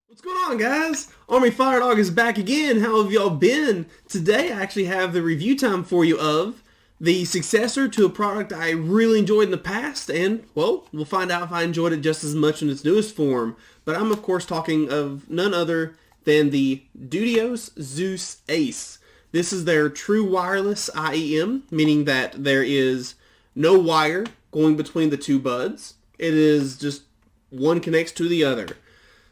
What's going on, guys? Army-Firedawg is back again. How have y'all been? Today I actually have the review time for you of the successor to a product I really enjoyed in the past, and, well, we'll find out if I enjoyed it just as much in its newest form. But I'm, of course, talking of none other than the Dudios Zues Ace. This is their true wireless IEM, meaning that there is no wire going between the two buds. It is just one connects to the other.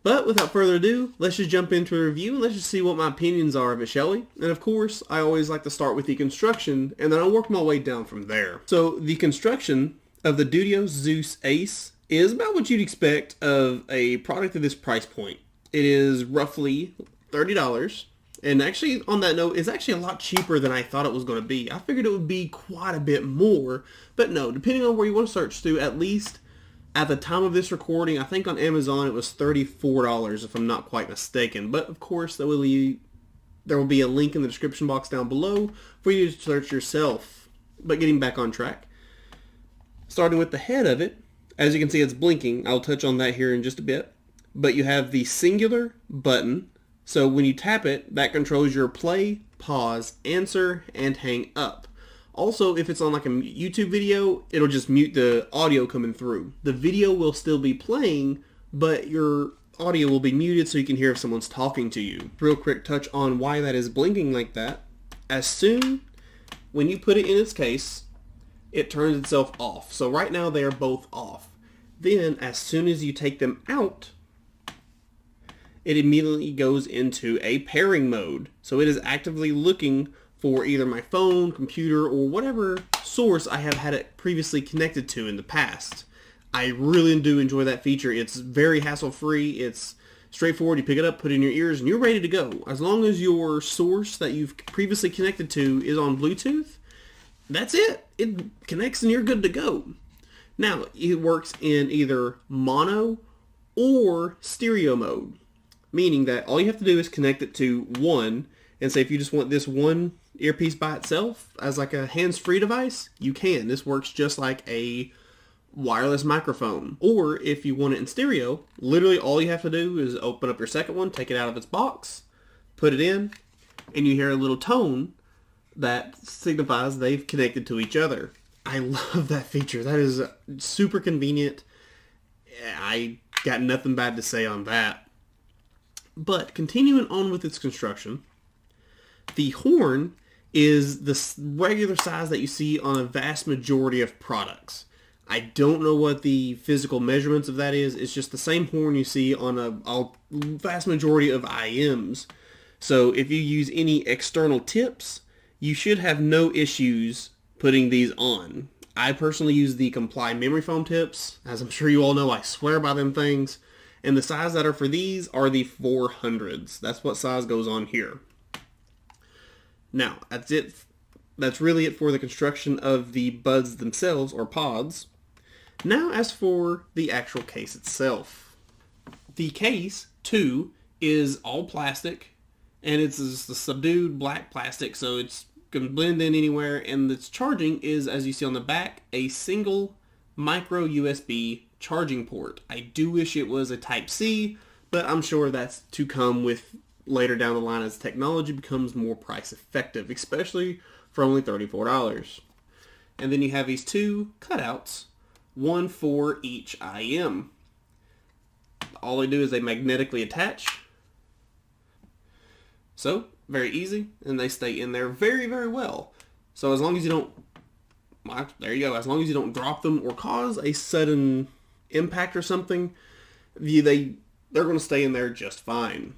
But without further ado, let's just jump into a review and let's just see what my opinions are of it, shall we? And of course, I always like to start with the construction and then I'll work my way down from there. So the construction of the Dudios Zues Ace is about what you'd expect of a product at this price point. It is roughly $30. And actually, on that note, it's actually a lot cheaper than I thought it was going to be. I figured it would be quite a bit more. But no, depending on where you want to search through, at least at the time of this recording, I think on Amazon it was $34 if I'm not quite mistaken. But of course, there will be a link in the description box down below for you to search yourself. But getting back on track, starting with the head of it, as you can see it's blinking. I'll touch on that here in just a bit. But you have the singular button. So when you tap it, that controls your play, pause, answer, and hang up. Also, if it's on like a YouTube video, it'll just mute the audio coming through. The video will still be playing, but your audio will be muted so you can hear if someone's talking to you. Real quick touch on why that is blinking like that. As soon when you put it in its case, it turns itself off. So right now they are both off. Then as soon as you take them out, it immediately goes into a pairing mode. So it is actively looking for either my phone, computer, or whatever source I have had it previously connected to in the past. I really do enjoy that feature. It's very hassle-free. It's straightforward. You pick it up, put it in your ears, and you're ready to go. As long as your source that you've previously connected to is on Bluetooth, that's it. It connects and you're good to go. Now, it works in either mono or stereo mode, meaning that all you have to do is connect it to one, and say if you just want this one earpiece by itself as like a hands-free device, you can. This works just like a wireless microphone. Or if you want it in stereo, literally all you have to do is open up your second one, take it out of its box, put it in, and you hear a little tone that signifies they've connected to each other. I love that feature. That is super convenient. I got nothing bad to say on that. But continuing on with its construction, the horn is the regular size that you see on a vast majority of products. I don't know what the physical measurements of that is. It's just the same horn you see on a vast majority of IMs. So if you use any external tips, you should have no issues putting these on. I personally use the Comply memory foam tips. As I'm sure you all know, I swear by them things. And the size that are for these are the 400s. That's what size goes on here. Now, that's it. That's really it for the construction of the buds themselves, or pods. Now, as for the actual case itself. The case, too, is all plastic, and it's a subdued black plastic, so it's going to blend in anywhere, and its charging is, as you see on the back, a single micro USB charging port. I do wish it was a Type-C, but I'm sure that's to come with later down the line as technology becomes more price effective, especially for only $34. And then you have these two cutouts, one for each IM. All they do is they magnetically attach. So, very easy, and they stay in there very, very well. So as long as you don't, well, there you go, as long as you don't drop them or cause a sudden impact or something, they're going to stay in there just fine.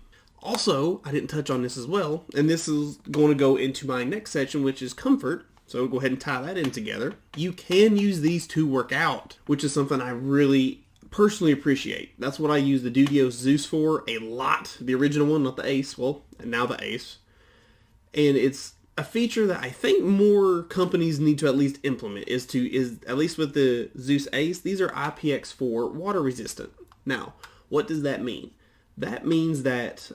Also, I didn't touch on this as well, and this is going to go into my next section, which is comfort. So we'll go ahead and tie that in together. You can use these to work out, which is something I really personally appreciate. That's what I use the Dudios Zues for a lot. The original one, not the Ace. Well, and now the Ace. And it's a feature that I think more companies need to at least implement, is at least with the Zues Ace, these are IPX4 water resistant. Now, what does that mean? That means that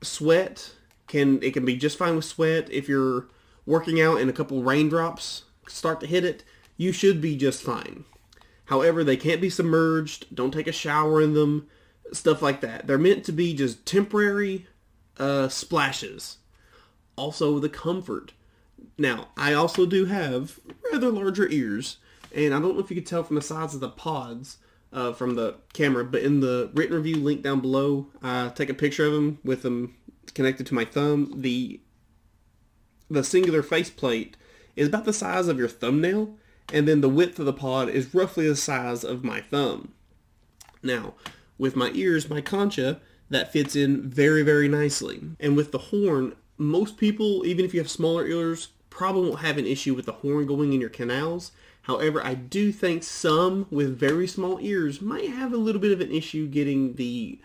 sweat can be just fine with sweat. If you're working out and a couple raindrops start to hit it, you should be just fine. However, they can't be submerged. Don't take a shower in them. stuff like that. They're meant to be just temporary splashes. Also, the comfort. Now, I also do have rather larger ears, and I don't know if you could tell from the size of the pods from the camera, but in the written review link down below, I take a picture of them with them connected to my thumb. The singular faceplate is about the size of your thumbnail, and then the width of the pod is roughly the size of my thumb. Now, with my ears, my concha, that fits in very, very nicely. And with the horn, most people, even if you have smaller ears, probably won't have an issue with the horn going in your canals. However, I do think some with very small ears might have a little bit of an issue getting the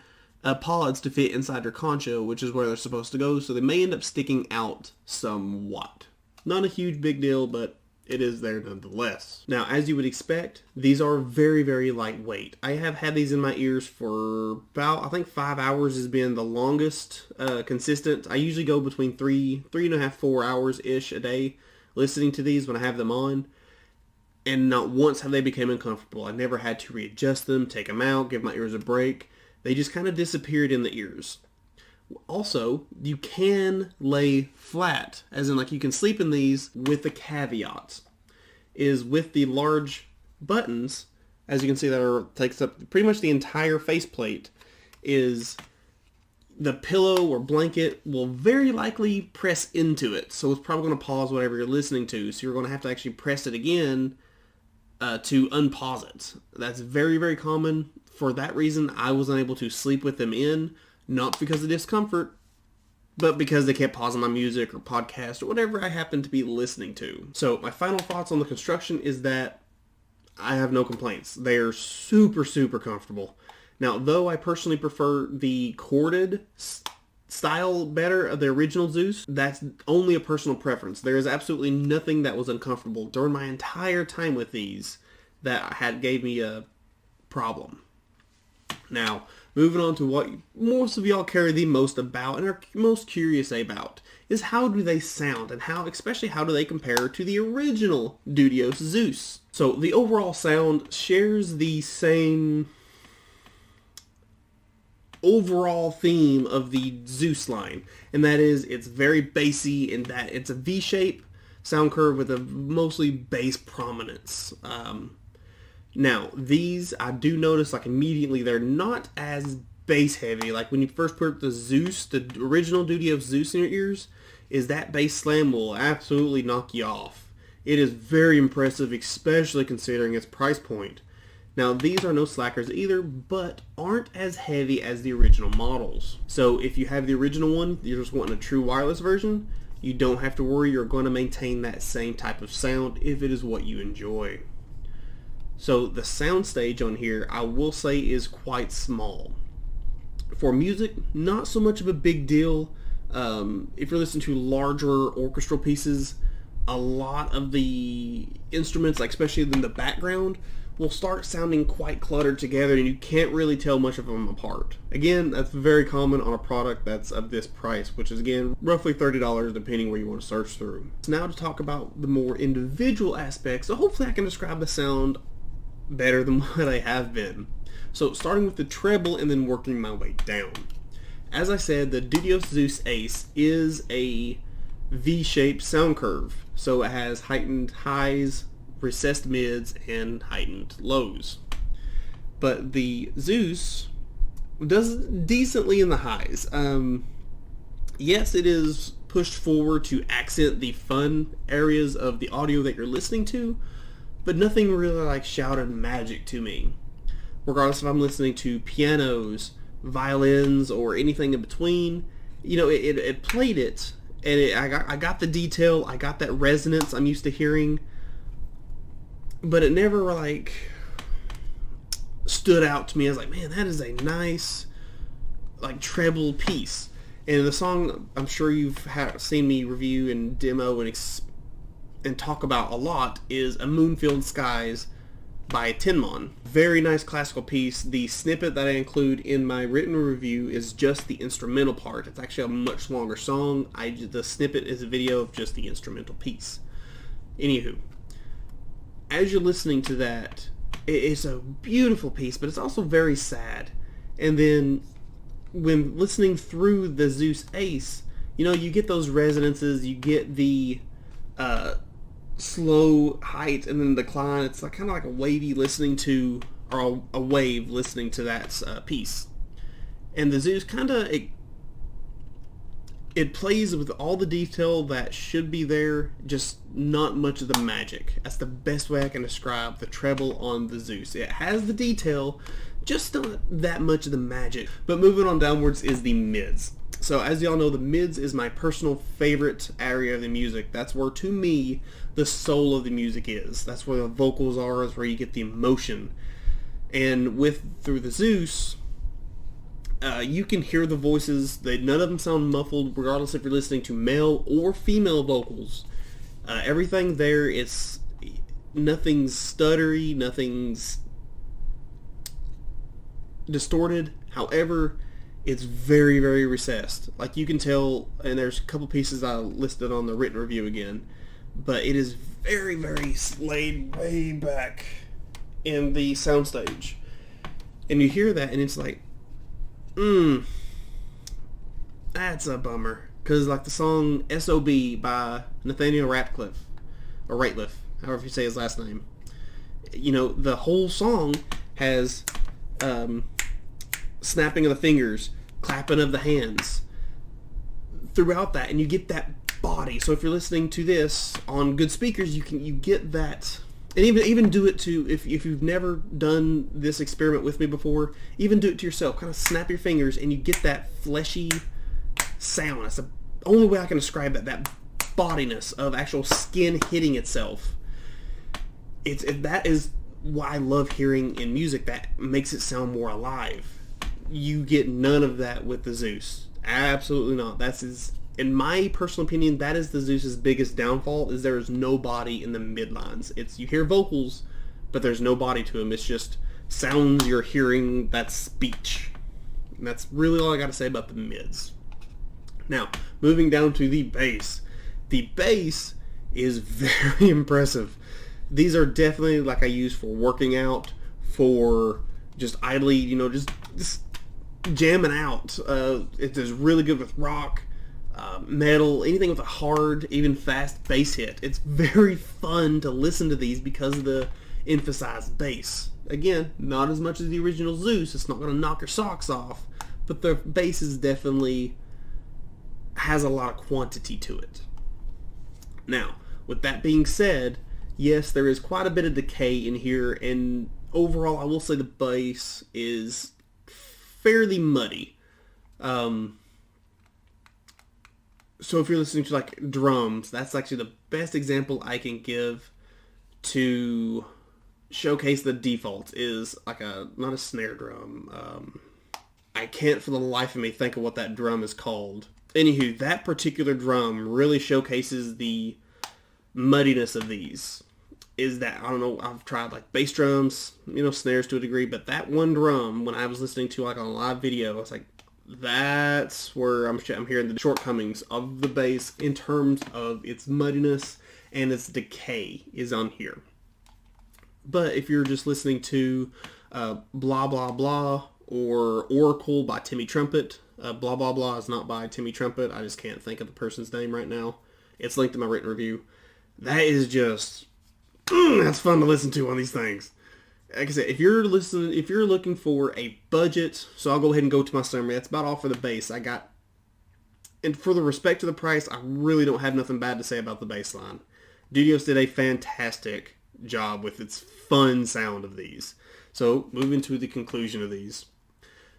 pods to fit inside their concha, which is where they're supposed to go, so they may end up sticking out somewhat. Not a huge big deal, but it is there nonetheless. Now, as you would expect, these are very, very lightweight. I have had these in my ears for about, I think 5 hours has been the longest consistent. I usually go between 3.5, 4 hours-ish a day listening to these when I have them on. And not once have they become uncomfortable. I never had to readjust them, take them out, give my ears a break. They just kind of disappeared in the ears. Also, you can lay flat, as in like you can sleep in these with the caveat, is with the large buttons, as you can see that takes up pretty much the entire faceplate, is the pillow or blanket will very likely press into it. So it's probably going to pause whatever you're listening to. So you're going to have to actually press it again to unpause it. That's very, very common. For that reason, I was unable to sleep with them in, not because of discomfort, but because they kept pausing my music or podcast or whatever I happened to be listening to. So my final thoughts on the construction is that I have no complaints. They are super, super comfortable. Now, though I personally prefer the corded style better of the original Zeus, that's only a personal preference. There is absolutely nothing that was uncomfortable during my entire time with these that gave me a problem. Now, moving on to what most of y'all care the most about and are most curious about is how do they sound and especially how do they compare to the original Dudios Zeus. So the overall sound shares the same overall theme of the Zeus line, and that is it's very bassy in that it's a V-shape sound curve with a mostly bass prominence. Now, these, I do notice, like, immediately, they're not as bass heavy. Like, when you first put the Zeus, the original Dudios Zeus in your ears, is that bass slam will absolutely knock you off. It is very impressive, especially considering its price point. Now, these are no slackers either, but aren't as heavy as the original models. So, if you have the original one, you're just wanting a true wireless version, you don't have to worry, you're going to maintain that same type of sound if it is what you enjoy. So the soundstage on here, I will say, is quite small. For music, not so much of a big deal. If you're listening to larger orchestral pieces, a lot of the instruments, like especially in the background, will start sounding quite cluttered together and you can't really tell much of them apart. Again, that's very common on a product that's of this price, which is again roughly $30 depending where you want to search through. So now to talk about the more individual aspects, so hopefully I can describe the sound better than what I have been. So starting with the treble and then working my way down. As I said, the Dudios Zues Ace is a V-shaped sound curve. So it has heightened highs, recessed mids, and heightened lows. But the Zeus does decently in the highs. Yes, it is pushed forward to accent the fun areas of the audio that you're listening to, but nothing really like shouted magic to me. Regardless if I'm listening to pianos, violins, or anything in between, you know, it played it, and I got the detail, I got that resonance I'm used to hearing, but it never like stood out to me as like, man, that is a nice like treble piece. And the song I'm sure you've seen me review and demo and talk about a lot is A Moonfilled Skies by Tinmon. Very nice classical piece. The snippet that I include in my written review is just the instrumental part. It's actually a much longer song. The snippet is a video of just the instrumental piece. Anywho, as you're listening to that, it's a beautiful piece, but it's also very sad. And then when listening through the Zues Ace, you know, you get those resonances, you get the slow height and then decline. It's like kind of like a wavy listening to, or a wave listening to that piece. And the Zues kind of, it plays with all the detail that should be there, just not much of the magic. That's the best way I can describe the treble on the Zues. It has the detail, just not that much of the magic. But moving on downwards is the mids. So as y'all know, the mids is my personal favorite area of the music. That's where, to me, the soul of the music is. That's where the vocals are, is where you get the emotion. And through the Zues, you can hear the voices. None of them sound muffled, regardless if you're listening to male or female vocals. Everything there is, nothing's stuttery, nothing's distorted. However, it's very, very recessed. Like you can tell, and there's a couple pieces I listed on the written review again, but it is very, very laid way back in the soundstage. And you hear that, and it's like, that's a bummer. Because like the song S.O.B. by Nathaniel Ratcliffe, or Rateliff, however you say his last name, you know, the whole song has snapping of the fingers, clapping of the hands throughout that, and you get that body. So if you're listening to this on good speakers, you get that. And even do it to, if you've never done this experiment with me before, even do it to yourself. Kind of snap your fingers and you get that fleshy sound. That's the only way I can describe that bodiness of actual skin hitting itself. That is why I love hearing in music. That makes it sound more alive. You get none of that with the Zues. Absolutely not. In my personal opinion, that is the Zues' biggest downfall, is there is no body in the midlines. You hear vocals, but there's no body to them. It's just sounds you're hearing, that's speech. And that's really all I got to say about the mids. Now, moving down to the bass. The bass is very impressive. These are definitely like I use for working out, for just idly, you know, just jamming out. It is really good with rock, metal, anything with a hard, even fast bass hit. It's very fun to listen to these because of the emphasized bass. Again, not as much as the original Zues. It's not going to knock your socks off, but the bass is definitely has a lot of quantity to it. Now, with that being said, yes, there is quite a bit of decay in here, and overall, I will say the bass is fairly muddy. So if you're listening to like drums, that's actually the best example I can give to showcase the default, is like not a snare drum. I can't for the life of me think of what that drum is called. Anywho, that particular drum really showcases the muddiness of these. Is that, I don't know, I've tried like bass drums, you know, snares to a degree, but that one drum, when I was listening to like on a live video, I was like, that's where I'm hearing the shortcomings of the bass in terms of its muddiness and its decay is on here. But if you're just listening to Blah Blah Blah or Oracle by Timmy Trumpet, Blah Blah Blah is not by Timmy Trumpet. I just can't think of the person's name right now. It's linked in my written review. That is just, that's fun to listen to on these things. Like I said, if you're looking for a budget, so I'll go ahead and go to my summary. That's about all for the bass. And for the respect to the price, I really don't have nothing bad to say about the bass line. Dudios did a fantastic job with its fun sound of these. So, moving to the conclusion of these.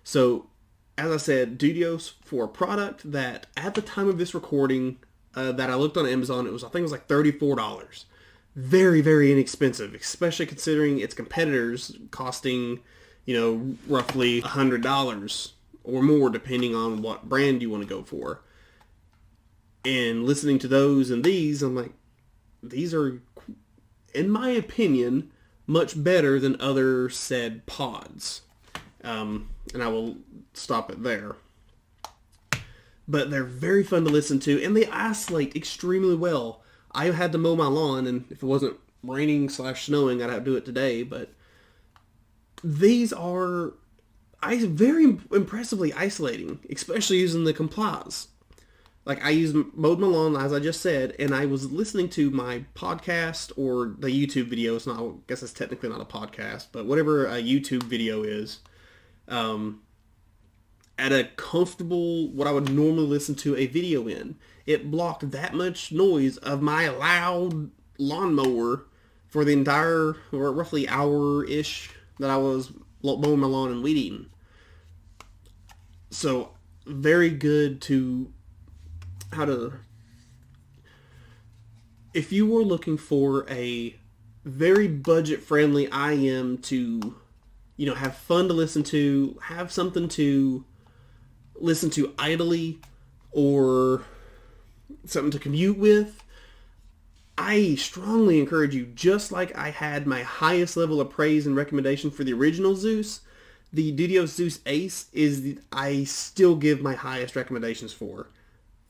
So, as I said, Dudios, for a product that at the time of this recording, that I looked on Amazon, I think it was like $34. Very, very inexpensive, especially considering its competitors costing, you know, roughly $100 or more, depending on what brand you want to go for. And listening to those and these, I'm like, these are, in my opinion, much better than other said pods. And I will stop it there. But they're very fun to listen to, and they isolate extremely well. I had to mow my lawn, and if it wasn't raining / snowing, I'd have to do it today. But these are, very impressively isolating, especially using the complies. Like, I used mowed my lawn, as I just said, and I was listening to my podcast or the YouTube video. It's not, I guess it's technically not a podcast, but whatever a YouTube video is, at a comfortable, what I would normally listen to a video in. It blocked that much noise of my loud lawnmower for the entire, or roughly hour-ish that I was mowing my lawn and weed eating. So, very good to... If you were looking for a very budget-friendly IM to, have fun to listen to, have something to listen to idly, or something to commute with, I strongly encourage you, just like I had my highest level of praise and recommendation for the original Zeus, the Dudios Zues Ace I still give my highest recommendations for.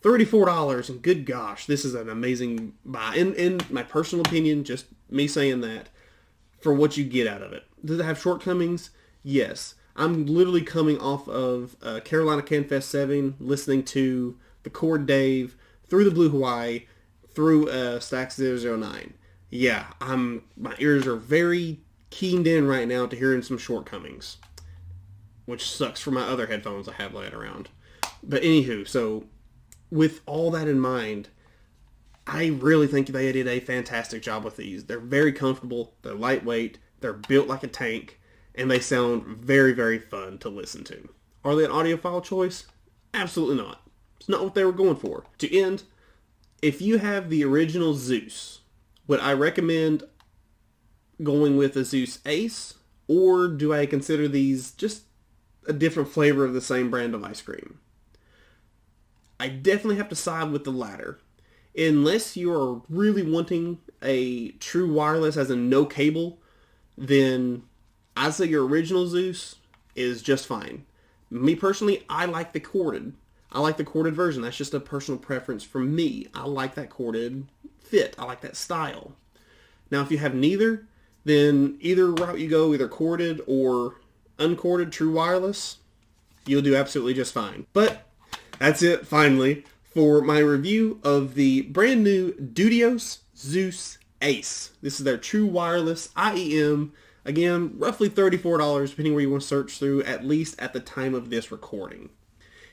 $34, and good gosh, this is an amazing buy. In my personal opinion, just me saying that, for what you get out of it. Does it have shortcomings? Yes. I'm literally coming off of Carolina CanFest 7, listening to the Chord Dave, through the Blue Hawaii, through Stax 009. Yeah, my ears are very keened in right now to hearing some shortcomings, which sucks for my other headphones I have laying around. But anywho, so with all that in mind, I really think they did a fantastic job with these. They're very comfortable, they're lightweight, they're built like a tank, and they sound very, very fun to listen to. Are they an audiophile choice? Absolutely not. It's not what they were going for. To end, if you have the original Zeus, would I recommend going with a Zeus Ace, or do I consider these just a different flavor of the same brand of ice cream? I definitely have to side with the latter. Unless you are really wanting a true wireless as in no cable, then I'd say your original Zeus is just fine. Me personally, I like the corded. I like the corded version. That's just a personal preference for me. I like that corded fit. I like that style. Now, if you have neither, then either route you go, either corded or uncorded true wireless, you'll do absolutely just fine. But that's it, finally, for my review of the brand new Dudios Zues Ace. This is their true wireless IEM. Again, roughly $34, depending where you want to search through, at least at the time of this recording.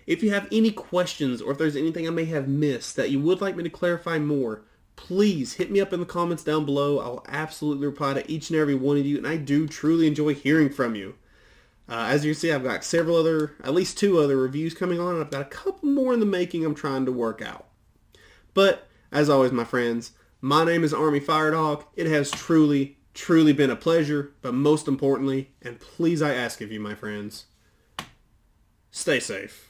If you have any questions, or if there's anything I may have missed that you would like me to clarify more, please hit me up in the comments down below. I'll absolutely reply to each and every one of you, and I do truly enjoy hearing from you. As you can see, I've got at least 2 other reviews coming on, and I've got a couple more in the making I'm trying to work out. But, as always, my friends, my name is Army-Firedawg. It has truly been a pleasure, but most importantly, and please I ask of you, my friends, stay safe.